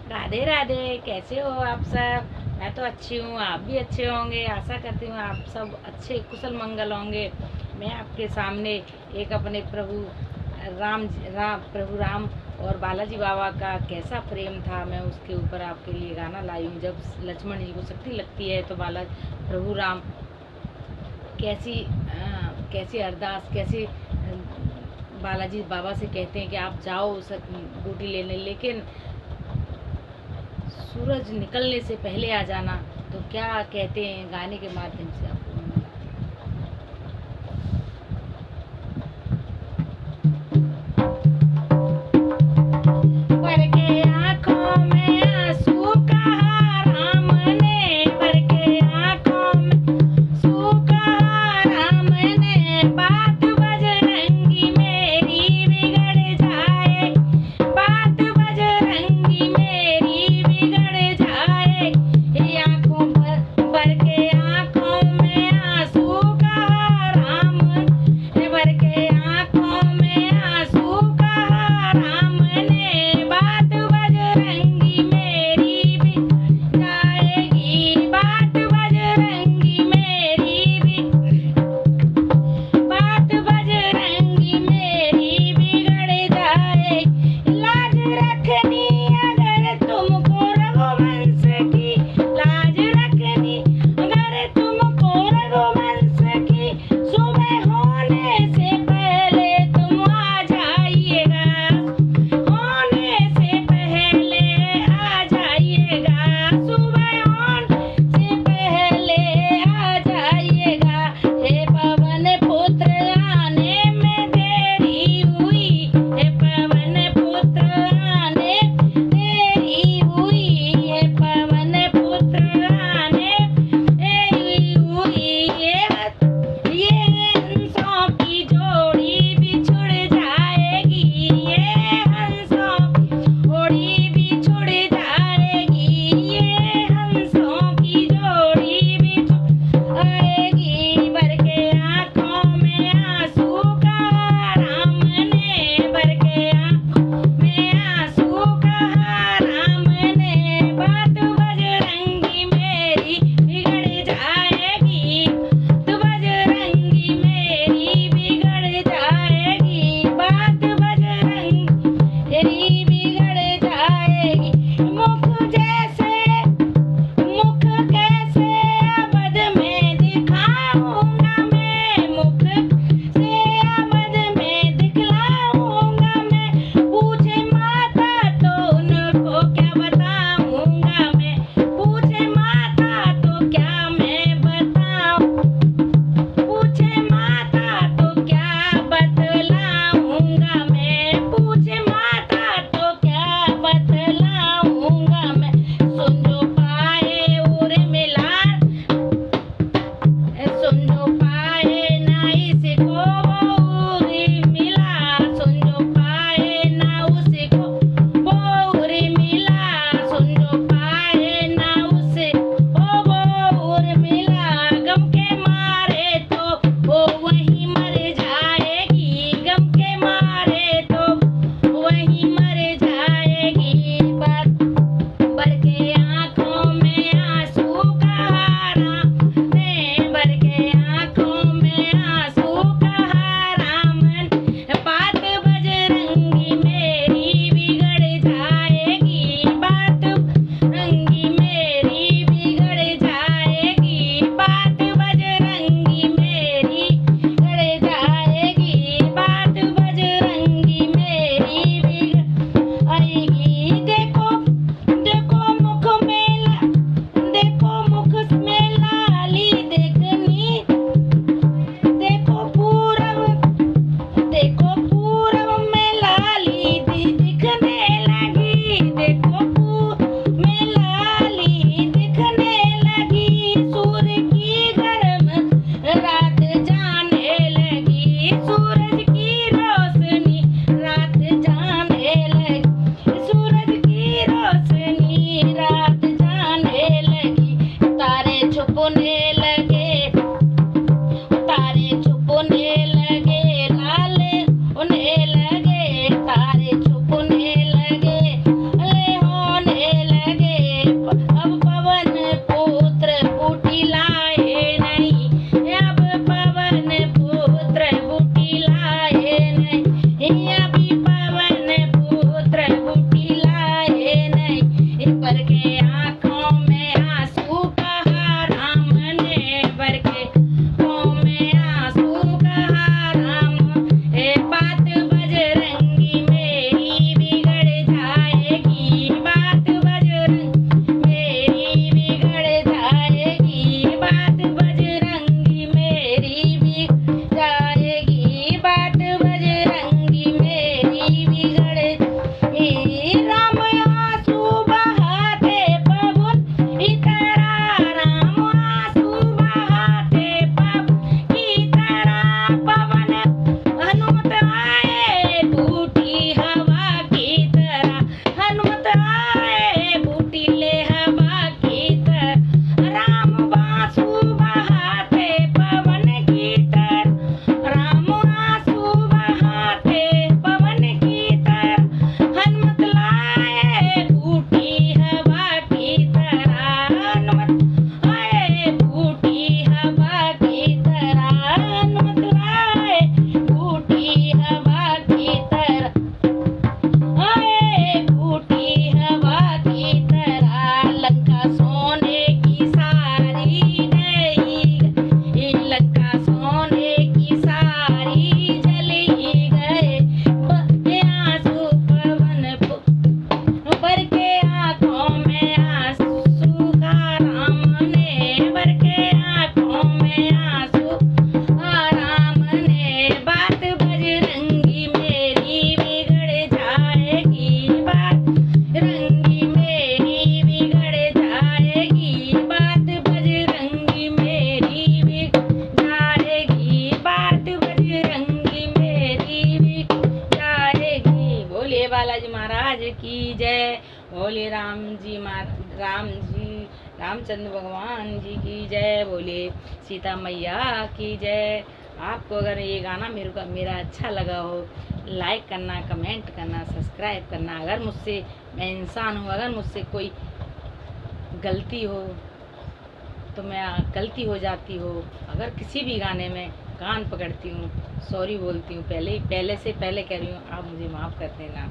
राधे राधे। कैसे हो आप सब? मैं तो अच्छी हूँ, आप भी अच्छे होंगे। आशा करती हूँ आप सब अच्छे कुशल मंगल होंगे। मैं आपके सामने एक अपने प्रभु राम और बालाजी बाबा का कैसा प्रेम था, मैं उसके ऊपर आपके लिए गाना लाई हूँ। जब लक्ष्मण जी को शक्ति लगती है तो प्रभु राम कैसी अरदास, कैसी बालाजी बाबा से कहते हैं कि आप जाओ उस बूटी लेने, लेकिन सूरज निकलने से पहले आ जाना। तो क्या कहते हैं गाने के माध्यम से आपको भर के आंखों में आंसू कहा राम ने, भर के आंखों में आंसू कहा राम ने। बात बजरंगी मेरी बिगड़ जाए, बात बजरंगी मेरी बिगड़ जाए। आंखों भर के आंखों में की जय। बोले रामचंद्र भगवान जी की जय। बोले सीता मैया की जय। आपको अगर ये गाना मेरा अच्छा लगा हो, लाइक करना, कमेंट करना, सब्सक्राइब करना। अगर मैं इंसान हूँ, अगर मुझसे कोई गलती हो तो मैं गलती हो जाती हो, अगर किसी भी गाने में कान पकड़ती हूँ, सॉरी बोलती हूँ, पहले से कह रही हूँ, आप मुझे माफ़ कर देना।